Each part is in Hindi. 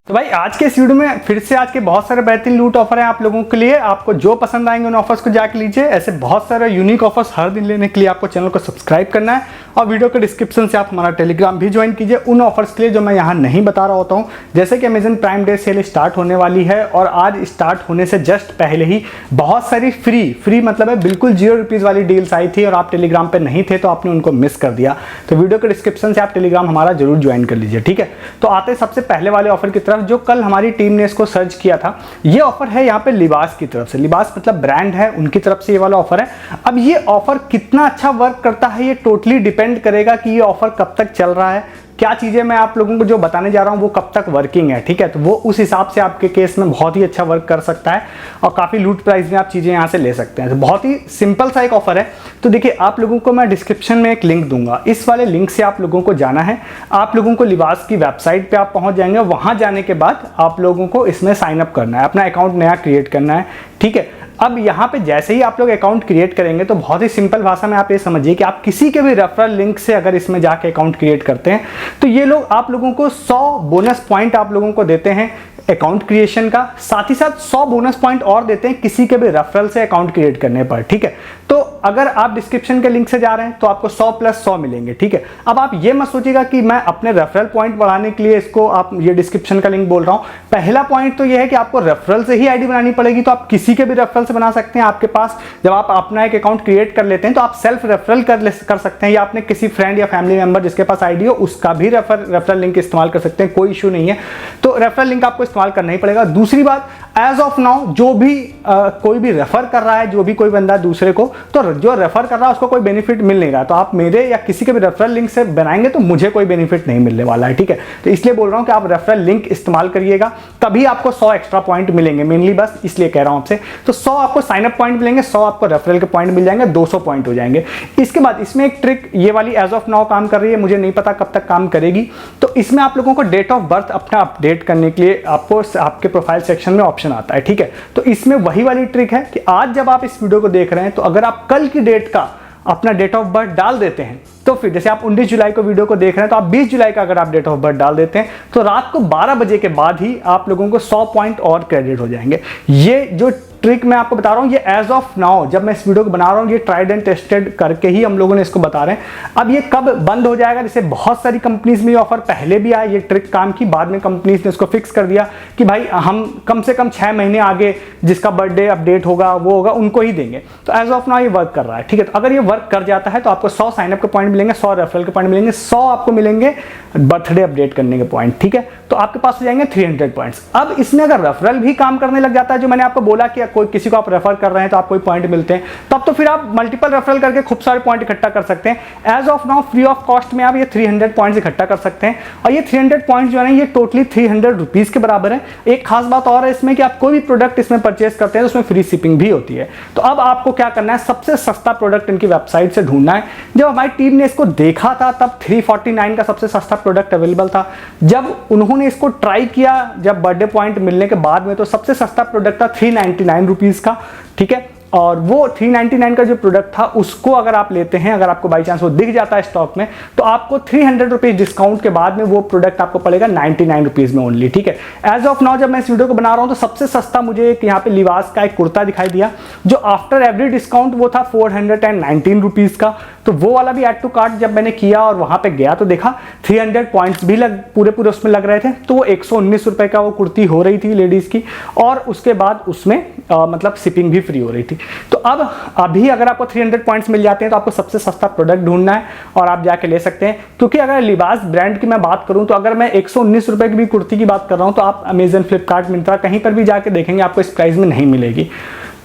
तो भाई आज के इस वीडियो में फिर से आज के बहुत सारे बेहतरीन लूट ऑफर हैं आप लोगों के लिए। आपको जो पसंद आएंगे उन ऑफर्स को जाके लीजिए। ऐसे बहुत सारे यूनिक ऑफर्स हर दिन लेने के लिए आपको चैनल को सब्सक्राइब करना है और वीडियो के डिस्क्रिप्शन से आप हमारा टेलीग्राम भी ज्वाइन कीजिए उन ऑफर्स के लिए जो मैं यहाँ नहीं बता रहा होता हूँ। जैसे कि Amazon prime day cell start होने वाली है और आज स्टार्ट होने से जस्ट पहले ही बहुत सारी फ्री मतलब है बिल्कुल ₹0 वाली डील्स आई थी और आप टेलीग्राम पर नहीं थे तो आपने उनको मिस कर दिया। तो वीडियो के डिस्क्रिप्शन से आप टेलीग्राम हमारा जरूर ज्वाइन कर लीजिए, ठीक है। तो आते सबसे पहले वाले ऑफर की तरफ जो कल हमारी टीम ने इसको सर्च किया था। ये ऑफर है यहाँ पे लिबास की तरफ से, लिबास मतलब ब्रांड है, उनकी तरफ से ये वाला ऑफर है। अब ये ऑफर कितना अच्छा वर्क करता है ये टोटली डिपेंड करेगा कि ये ऑफर कब तक चल रहा है, क्या चीज़ें मैं आप लोगों को जो बताने जा रहा हूँ वो कब तक वर्किंग है, ठीक है। तो वो उस हिसाब से आपके केस में बहुत ही अच्छा वर्क कर सकता है और काफ़ी लूट प्राइस में आप चीज़ें यहाँ से ले सकते हैं। तो बहुत ही सिंपल सा एक ऑफर है। तो देखिए आप लोगों को मैं डिस्क्रिप्शन में एक लिंक दूंगा, इस वाले लिंक से आप लोगों को जाना है। आप लोगों को लिबास की वेबसाइट पर आप पहुँच जाएंगे, वहाँ जाने के बाद आप लोगों को इसमें साइन अप करना है, अपना अकाउंट नया क्रिएट करना है, ठीक है। अब यहाँ पे जैसे ही आप लोग अकाउंट क्रिएट करेंगे तो बहुत ही सिंपल भाषा में आप ये समझिए कि आप किसी के भी रेफरल लिंक से अगर इसमें जाके अकाउंट क्रिएट करते हैं तो ये लोग आप लोगों को 100 बोनस पॉइंट आप लोगों को देते हैं अकाउंट क्रिएशन का, साथ ही साथ 100 बोनस पॉइंट और देते हैं किसी के भी रेफरल से अकाउंट क्रिएट करने पर, ठीक है। तो अगर आप डिस्क्रिप्शन के लिंक से जा रहे हैं तो आपको 100 + 100 मिलेंगे, ठीक है। अब आप ये मत सोचिएगा कि मैं अपने रेफरल पॉइंट बढ़ाने के लिए इसको आप ये डिस्क्रिप्शन का लिंक बोल रहा हूँ। पहला पॉइंट तो ये है कि आपको रेफरल से ही आईडी बनानी पड़ेगी, तो आप किसी के भी रेफरल से बना सकते हैं। आपके पास जब आप अपना एक अकाउंट क्रिएट कर लेते हैं तो आप सेल्फ रेफरल कर सकते हैं या अपने किसी फ्रेंड या फैमिली मेंबर जिसके पास आईडी हो उसका भी रेफरल लिंक इस्तेमाल कर सकते हैं, कोई इशू नहीं है। तो रेफरल लिंक आपको इस्तेमाल करना ही पड़ेगा। दूसरी बात, एज ऑफ नाउ जो भी कोई भी रेफर कर रहा है, जो भी कोई बंदा दूसरे को, तो जो रेफर कर रहा है उसको कोई बेनिफिट मिल नहीं रहा। तो आप मेरे या किसी के भी रेफरल लिंक से बनाएंगे तो मुझे कोई बेनिफिट नहीं मिलने वाला है, ठीक है। तो इसलिए बोल रहा हूं कि आप रेफरल लिंक इस्तेमाल करिएगा, तभी आपको 100 एक्स्ट्रा पॉइंट मिलेंगे, मेनली बस इसलिए कह रहा हूं आपसे। तो 100 आपको साइन अप पॉइंट मिलेंगे, 100 आपको रेफरल के पॉइंट मिल जाएंगे, 200 पॉइंट हो जाएंगे। इसके बाद इसमें एक ट्रिक ये वाली एज ऑफ नाउ काम कर रही है, मुझे नहीं पता कब तक काम करेगी। तो इसमें आप लोगों को डेट ऑफ बर्थ अपना अपडेट करने के लिए आपको आपके प्रोफाइल सेक्शन में ऑप्शन आता है, ठीक है। तो इसमें वही वाली ट्रिक है कि आज जब आप इस वीडियो को देख रहे हैं तो अगर आप कल की डेट का अपना डेट ऑफ बर्थ डाल देते हैं तो फिर जैसे आप 19 जुलाई को वीडियो को देख रहे हैं तो आप 20 जुलाई का अगर आप डेट ऑफ बर्थ डाल देते हैं तो रात को 12 बजे के बाद ही आप लोगों को 100 पॉइंट और क्रेडिट हो जाएंगे। ये जो ट्रिक मैं आपको बता रहा हूं ये एज ऑफ नाउ जब मैं इस वीडियो को बना रहा हूं ये ट्राइड एंड टेस्टेड करके ही हम लोगों ने इसको बता रहे हैं। अब ये कब बंद हो जाएगा, जैसे बहुत सारी कंपनीज में ये ऑफर पहले भी आया, ये ट्रिक काम की, बाद में कंपनीज ने इसको फिक्स कर दिया कि भाई हम कम से कम 6 महीने आगे जिसका बर्थडे अपडेट होगा वो होगा उनको ही देंगे। तो एज ऑफ नाउ ये वर्क कर रहा है, ठीक है। तो अगर ये वर्क कर जाता है तो आपको 100 साइनअप के पॉइंट मिलेंगे, 100 रेफरल के पॉइंट मिलेंगे, 100 आपको मिलेंगे बर्थडे अपडेट करने के पॉइंट, ठीक है। तो आपके पास हो जाएंगे 300 पॉइंट्स। अब इसमें अगर रेफरल भी काम करने लग जाता है, जो मैंने आपको बोला कि कोई किसी को आप रेफर कर रहे हैं तो आपको कोई पॉइंट मिलते हैं, तब तो फिर आप मल्टीपल रेफरल करके खूब सारे पॉइंट इकट्ठा कर सकते हैं। As of now free of cost में आप ये 300 पॉइंट्स इकट्ठा कर सकते हैं और ये 300 पॉइंट्स जो है ये टोटली ₹300 के बराबर है। एक खास बात और है इसमें कि आप कोई भी प्रोडक्ट इसमें परचेस करते हैं तो उसमें फ्री शिपिंग भी होती है। तो अब आपको क्या करना है, सबसे सस्ता प्रोडक्ट इनकी वेबसाइट से ढूंढना है। जब हमारी टीम ने इसको देखा था तब 349 का सबसे सस्ता प्रोडक्ट अवेलेबल था। जब उन्होंने इसको ट्राई किया जब बर्थडे पॉइंट मिलने के बाद में तो सबसे सस्ता प्रोडक्ट था ₹399 का, ठीक है। और वो 399 का जो प्रोडक्ट था उसको अगर आप लेते हैं, अगर आपको बाई चांस वो दिख जाता है स्टॉक में तो आपको ₹300 डिस्काउंट के बाद में वो प्रोडक्ट आपको पड़ेगा ₹99 में ओनली, ठीक है। एज ऑफ नाउ जब मैं इस वीडियो को बना रहा हूं तो सबसे सस्ता मुझे एक यहाँ पे लिबास का एक कुर्ता दिखाई दिया जो आफ्टर एवरी डिस्काउंट वो था ₹419 का। तो वो वाला भी ऐड टू कार्ट जब मैंने किया और वहां पे गया तो देखा 300 पॉइंट्स भी पूरे उसमें लग रहे थे। तो वो ₹119 का वो कुर्ती हो रही थी लेडीज की और उसके बाद उसमें मतलब शिपिंग भी फ्री हो रही थी। तो अब अभी अगर आपको 300 पॉइंट्स मिल जाते हैं तो आपको सबसे सस्ता प्रोडक्ट ढूंढना है और आप जाके ले सकते हैं। क्योंकि अगर लिबास ब्रांड की मैं बात करूं तो अगर मैं ₹119 की भी कुर्ती की बात कर रहा हूं तो आप अमेजन, फ्लिपकार्ट, मिंत्रा कहीं पर भी जाके देखेंगे आपको इस प्राइस में नहीं मिलेगी।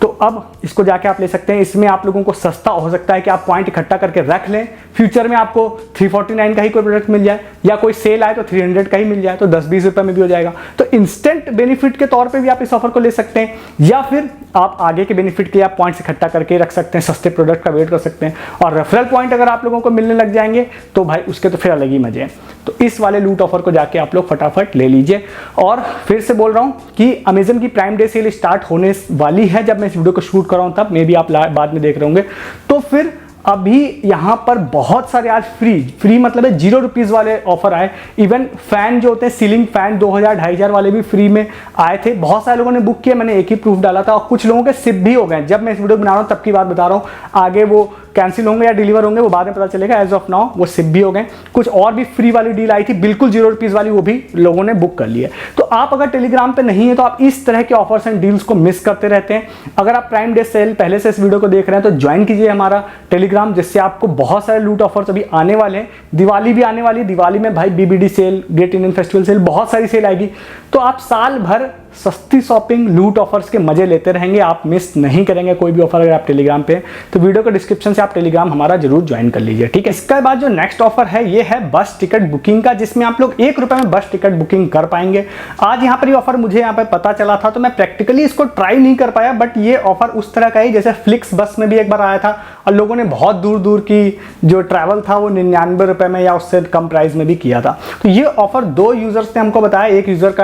तो अब इसको जाके आप ले सकते हैं। इसमें आप लोगों को सस्ता हो सकता है कि आप पॉइंट इकट्ठा करके रख लें, फ्यूचर में आपको 349 का ही कोई प्रोडक्ट मिल जाए या कोई सेल आए तो 300 का ही मिल जाए तो 10-20 रुपए में भी हो जाएगा। तो इंस्टेंट बेनिफिट के तौर पे भी आप इस ऑफर को ले सकते हैं या फिर आप आगे के बेनिफिट के लिए आप पॉइंट्स इकट्ठा करके रख सकते हैं, सस्ते प्रोडक्ट का वेट कर सकते हैं। और रेफरल पॉइंट अगर आप लोगों को मिलने लग जाएंगे तो भाई उसके तो फिर अलग ही मजे हैं। तो इस वाले लूट ऑफर को जाके आप लोग फटाफट ले लीजिए। और फिर से बोल रहा हूं कि अमेजन की प्राइम डे सेल स्टार्ट होने वाली है, जब मैं इस वीडियो को शूट कर रहा हूं तब मे भी आप बाद में देख रहे होंगे। तो फिर अभी यहाँ पर बहुत सारे आज फ्री मतलब है 0 रुपीज़ वाले ऑफर आए। इवन फैन जो होते हैं सीलिंग फैन 2000-2500 वाले भी फ्री में आए थे। बहुत सारे लोगों ने बुक किया, मैंने एक ही प्रूफ डाला था और कुछ लोगों के शिप भी हो गए। जब मैं इस वीडियो बना रहा हूँ तब की बात बता रहा हूँ, आगे वो कैंसिल होंगे या डिलीवर होंगे वो बाद में पता चलेगा। एज ऑफ नाउ वो शिप भी हो गए। कुछ और भी फ्री वाली डील आई थी बिल्कुल 0 रुपीज़ वाली, वो भी लोगों ने बुक कर ली है। तो आप अगर टेलीग्राम पे नहीं है तो आप इस तरह के ऑफर्स एंड डील्स को मिस करते रहते हैं। अगर आप प्राइम डे सेल पहले से इस वीडियो को देख रहे हैं तो ज्वाइन कीजिए हमारा टेलीग्राम, जिससे आपको बहुत सारे लूट ऑफर्स अभी आने वाले हैं। दिवाली भी आने वाली है, दिवाली में भाई BBD sale, great Indian festival sale, बहुत सारी सेल आएगी। तो आप साल भर सस्ती शॉपिंग लूट ऑफर्स के मजे लेते रहेंगे, आप मिस नहीं करेंगे कोई भी ऑफर अगर आप टेलीग्राम पे। तो वीडियो के डिस्क्रिप्शन से आप टेलीग्राम हमारा जरूर ज्वाइन कर लीजिए, ठीक है। इसके बाद जो नेक्स्ट ऑफर है ये है बस टिकट बुकिंग का, जिसमें आप लोग 1 रुपए में बस टिकट बुकिंग कर पाएंगे। आज यहाँ पर ये ऑफर मुझे यहाँ पर पता चला था तो मैं प्रैक्टिकली इसको ट्राई नहीं कर पाया, बट ये ऑफर उस तरह का ही जैसे फ्लिक्स बस में भी एक बार आया था और लोगों ने बहुत दूर दूर की जो ट्रैवल था वो 99 रुपए में या उससे कम प्राइस में भी किया था। तो ये ऑफर 2 यूजर्स ने हमको बताया। एक यूजर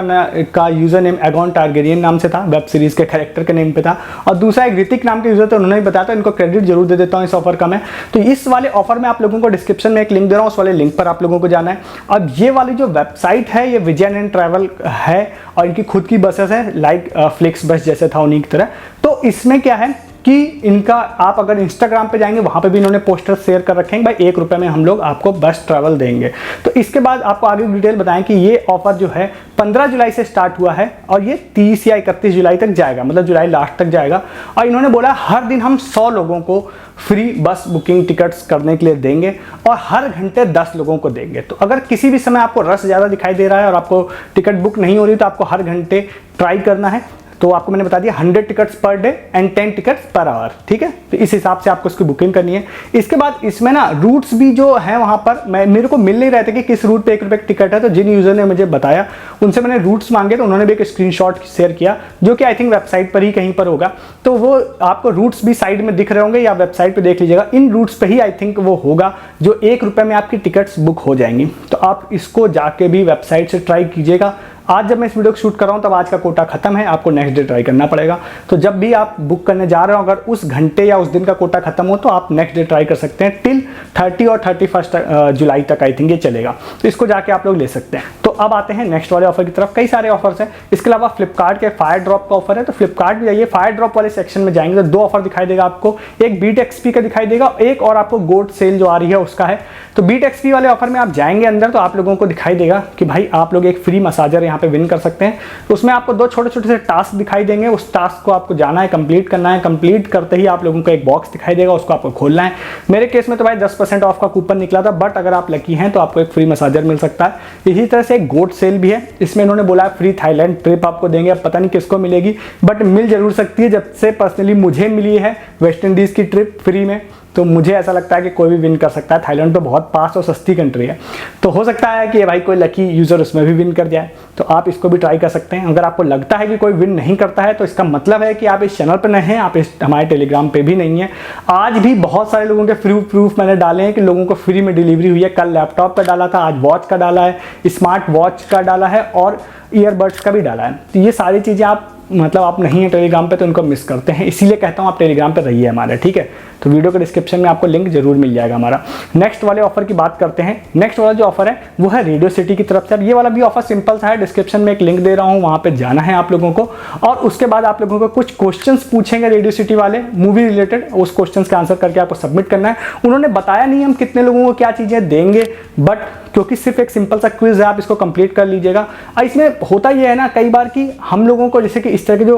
का यूजर नेम एगॉन टारगेरियन नाम से था, वेब सीरीज के कैरेक्टर के नेम पे था, और दूसरा एक ऋतिक नाम के यूजर थे, उन्होंने बताया था। इनको क्रेडिट जरूर दे देता हूँ इस ऑफर का मैं। तो इस वाले ऑफर में आप लोगों को डिस्क्रिप्शन में एक लिंक दे रहा हूँ, उस वाले लिंक पर आप लोगों को जाना है। अब ये वाली जो वेबसाइट है ये विजयन एंड ट्रैवल है और इनकी खुद की बसेस हैं, लाइक फ्लिक्स बस जैसे था उन्हीं की तरह। तो इसमें क्या है कि इनका आप अगर इंस्टाग्राम पे जाएंगे वहां पे भी इन्होंने पोस्टर शेयर कर रखे हैं, भाई 1 रुपए में हम लोग आपको बस ट्रैवल देंगे। तो इसके बाद आपको आगे डिटेल बताएं कि ये ऑफर जो है 15 जुलाई से स्टार्ट हुआ है और ये 30 या 31 जुलाई तक जाएगा, मतलब जुलाई लास्ट तक जाएगा। और इन्होंने बोला हर दिन हम 100 लोगों को फ्री बस बुकिंग टिकट्स करने के लिए देंगे और हर घंटे 10 लोगों को देंगे। तो अगर किसी भी समय आपको रश ज़्यादा दिखाई दे रहा है और आपको टिकट बुक नहीं हो रही तो आपको हर घंटे ट्राई करना है। तो आपको मैंने बता दिया 100 tickets per day and 10 tickets per hour, ठीक है। तो इस हिसाब से आपको इसकी बुकिंग करनी है। इसके बाद इसमें ना रूट्स भी जो है वहाँ पर मेरे को मिल नहीं रहे थे कि किस रूट पे 1 रुपए की टिकट है। तो जिन यूजर ने मुझे बताया उनसे मैंने रूट्स मांगे तो उन्होंने भी एक स्क्रीनशॉट शेयर किया जो कि आई थिंक वेबसाइट पर ही कहीं पर होगा। तो वो आपको रूट्स भी साइड में दिख रहे होंगे या वेबसाइट पर देख लीजिएगा। इन रूट्स पर ही आई थिंक वो होगा जो 1 रुपए में आपकी टिकट्स बुक हो जाएंगी। तो आप इसको जाके भी वेबसाइट से ट्राई कीजिएगा। आज जब मैं इस वीडियो को शूट कर रहा हूँ तब आज का कोटा खत्म है, आपको नेक्स्ट डे ट्राई करना पड़ेगा। तो जब भी आप बुक करने जा रहे हो अगर उस घंटे या उस दिन का कोटा खत्म हो तो आप नेक्स्ट डे ट्राई कर सकते हैं। टिल 30 और 31 जुलाई तक आई थिंक ये चलेगा। तो इसको जाके आप लोग ले सकते हैं। तो अब आते हैं नेक्स्ट वाले ऑफर की तरफ। कई सारे ऑफर्स हैं। इसके अलावा फ्लिपकार्ट के फायर ड्रॉप का ऑफर है, तो फ्लिपकार्ट भी जाइए। फायर ड्रॉप वाले सेक्शन में जाएंगे तो 2 ऑफर दिखाई देगा आपको, एक बीट एक्सपी का दिखाई देगा, एक और आपको गोट सेल जो आ रही है उसका है। तो बीट एक्सपी वाले ऑफर में आप जाएंगे अंदर तो आप लोगों को दिखाई देगा कि भाई आप लोग एक फ्री मसाजर यहाँ पे विन कर सकते हैं। तो उसमें आपको 2 छोटे छोटे से टास्क दिखाई देंगे, उस टास्क को आपको जाना है, कंप्लीट करना है। कंप्लीट करते ही आप लोगों को एक बॉक्स दिखाई देगा, उसको आपको खोलना है। मेरे केस में तो भाई 10% ऑफ का कूपन निकला था, बट अगर आप लकी हैं तो आपको एक फ्री मसाजर मिल सकता है। इसी तरह से एक गोट सेल भी है, इसमें इन्होंने बोला है फ्री थाईलैंड ट्रिप आपको देंगे। अब पता नहीं किसको मिलेगी बट मिल जरूर सकती है। जब से पर्सनली मुझे मिली है वेस्ट इंडीज की ट्रिप फ्री में, तो मुझे ऐसा लगता है कि कोई भी विन कर सकता है। थाईलैंड तो बहुत पास और सस्ती कंट्री है, तो हो सकता है कि भाई कोई लकी यूजर उसमें भी विन कर जाए। तो आप इसको भी ट्राई कर सकते हैं। अगर आपको लगता है कि कोई विन नहीं करता है तो इसका मतलब है कि आप इस चैनल पर नहीं हैं, आप इस हमारे टेलीग्राम पे भी नहीं है। आज भी बहुत सारे लोगों के प्रूफ मैंने डाले हैं कि लोगों को फ्री में डिलीवरी हुई है। कल लैपटॉप का डाला था, आज वॉच का डाला है, स्मार्ट वॉच का डाला है और ईयरबड्स का भी डाला है। तो ये सारी चीज़ें आप आप नहीं है टेलीग्राम पे तो उनको मिस करते हैं। इसीलिए कहता हूँ आप टेलीग्राम पे रहिए हमारे, ठीक है। तो वीडियो के डिस्क्रिप्शन में आपको लिंक जरूर मिल जाएगा हमारा। नेक्स्ट वाले ऑफर की बात करते हैं। नेक्स्ट वाला जो ऑफर है वो है रेडियो सिटी की तरफ से। अब ये वाला भी ऑफर सिंपल सा है, डिस्क्रिप्शन में एक लिंक दे रहा हूँ, वहाँ पे जाना है आप लोगों को और उसके बाद आप लोगों को कुछ क्वेश्चंस पूछेंगे रेडियो सिटी वाले मूवी रिलेटेड। उस क्वेश्चंस का आंसर करके आपको सबमिट करना है। उन्होंने बताया नहीं हम कितने लोगों को क्या चीज़ें देंगे, बट क्योंकि सिर्फ एक सिंपल सा क्विज है आप इसको कंप्लीट कर लीजिएगा। इसमें होता ये है ना कई बार कि हम लोगों को जैसे कि इस तरह के जो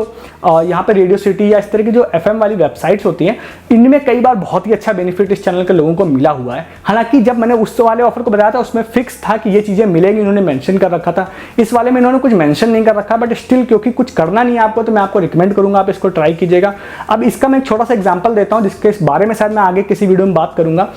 यहाँ पे रेडियो सिटी या इस तरह की जो FM वाली वेबसाइट्स होती हैं, इनमें कई बार बहुत ही अच्छा बेनिफिट इस चैनल के लोगों को मिला हुआ है। हालांकि जब मैंने उस वाले ऑफर को बताया था उसमें फिक्स था कि ये चीज़ें मिलेंगी, इन्होंने मेंशन कर रखा था। इस वाले में इन्होंने कुछ मेंशन नहीं कर रखा, बट स्टिल क्योंकि कुछ करना नहीं है आपको तो मैं आपको रिकमेंड करूँगा आप इसको ट्राई कीजिएगा। अब इसका मैं एक छोटा सा एग्जाम्पल देता हूँ जिसके बारे में शायद मैं आगे किसी वीडियो में बात करूँगा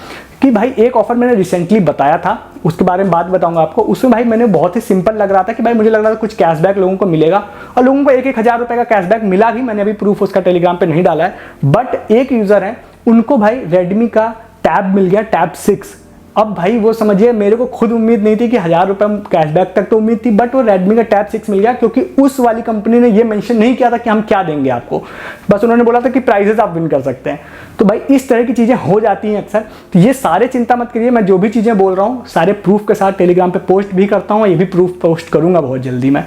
कि भाई एक ऑफर मैंने रिसेंटली बताया था, उसके बारे में बात बताऊंगा आपको। उसमें भाई मैंने बहुत ही सिंपल लग रहा था कि भाई मुझे लग रहा था कुछ कैशबैक लोगों को मिलेगा और लोगों को 1-1 हज़ार रुपए का कैशबैक मिला भी। मैंने अभी प्रूफ उसका टेलीग्राम पे नहीं डाला है, बट एक यूजर है उनको भाई रेडमी का टैब मिल गया, टैब 6 अब भाई वो समझिए, मेरे को खुद उम्मीद नहीं थी कि 1000 रुपये कैशबैक तक तो उम्मीद थी, बट वो रेडमी का टैब 6 मिल गया, क्योंकि उस वाली कंपनी ने ये मेंशन नहीं किया था कि हम क्या देंगे आपको, बस उन्होंने बोला था कि प्राइजेस आप विन कर सकते हैं। तो भाई इस तरह की चीज़ें हो जाती हैं अक्सर। तो ये सारे चिंता मत करिए, मैं जो भी चीज़ें बोल रहा हूँ सारे प्रूफ के साथ टेलीग्राम पे पोस्ट भी करता हूँ, ये भी प्रूफ पोस्ट करूँगा बहुत जल्दी मैं।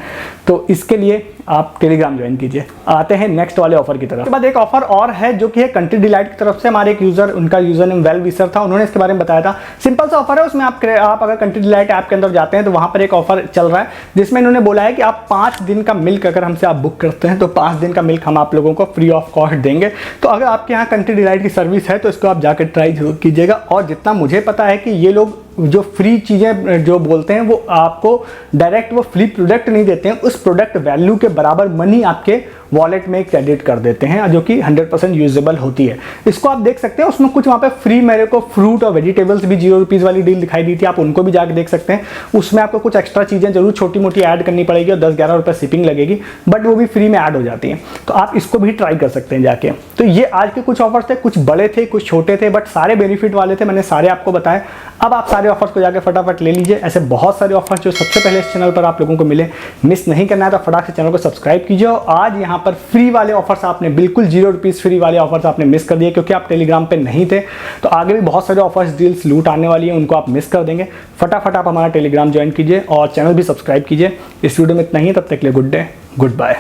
तो इसके लिए आप टेलीग्राम ज्वाइन कीजिए। आते हैं नेक्स्ट वाले ऑफर की तरफ। उसके बाद एक ऑफर और है जो कि है कंट्री डिलाइट की तरफ से। हमारे एक यूजर, उनका यूजर नेम वेल विसर था, उन्होंने इसके बारे में बताया था। सिंपल सा ऑफर है, उसमें आप अगर कंट्री डिलाइट ऐप के अंदर जाते हैं तो वहाँ पर एक ऑफर चल रहा है जिसमें इन्होंने बोला है कि आप 5 दिन का मिल्क अगर हमसे आप बुक करते हैं तो 5 दिन का मिल्क हम आप लोगों को फ्री ऑफ कॉस्ट देंगे। तो अगर आपके यहाँ कंट्री डिलाइट की सर्विस है तो इसको आप जाकर ट्राई जरूर कीजिएगा। और जितना मुझे पता है कि ये लोग जो फ्री चीज़ें जो बोलते हैं वो आपको डायरेक्ट वो फ्री प्रोडक्ट नहीं देते हैं, उस प्रोडक्ट वैल्यू के बराबर मनी आपके वॉलेट में क्रेडिट कर देते हैं, जो कि 100% यूजेबल होती है। इसको आप देख सकते हैं, उसमें कुछ वहाँ पे फ्री मेरे को फ्रूट और वेजिटेबल्स भी 0 रुपीज़ वाली डील दिखाई दी थी, आप उनको भी जाके देख सकते हैं। उसमें आपको कुछ एक्स्ट्रा चीज़ें जरूर छोटी मोटी ऐड करनी पड़ेगी और 10-11 रुपये शिपिंग लगेगी, बट वो भी फ्री में ऐड हो जाती हैं। तो आप इसको भी ट्राई कर सकते हैं जाके। तो ये आज के कुछ ऑफर्स थे, कुछ बड़े थे कुछ छोटे थे, बट सारे बेनिफिट वाले थे, मैंने सारे आपको बताए। अब आप सारे ऑफर्स को जाकर फटाफट ले लीजिए। ऐसे बहुत सारे ऑफर्स जो सबसे पहले इस चैनल पर आप लोगों को मिले, मिस नहीं करना है तो फटाफट से चैनल को सब्सक्राइब कीजिए। और आज यहाँ पर फ्री वाले ऑफर्स आपने बिल्कुल 0 रुपीज़ फ्री वाले ऑफर्स आपने मिस कर दिए क्योंकि आप टेलीग्राम पे नहीं थे। तो आगे भी बहुत सारे ऑफर्स डील्स लूट आने वाली हैं, उनको आप मिस कर देंगे। फटाफट आप हमारा टेलीग्राम ज्वाइन कीजिए और चैनल भी सब्सक्राइब कीजिए। इस वीडियो में इतना ही, तब तक के लिए गुड डे, गुड बाय।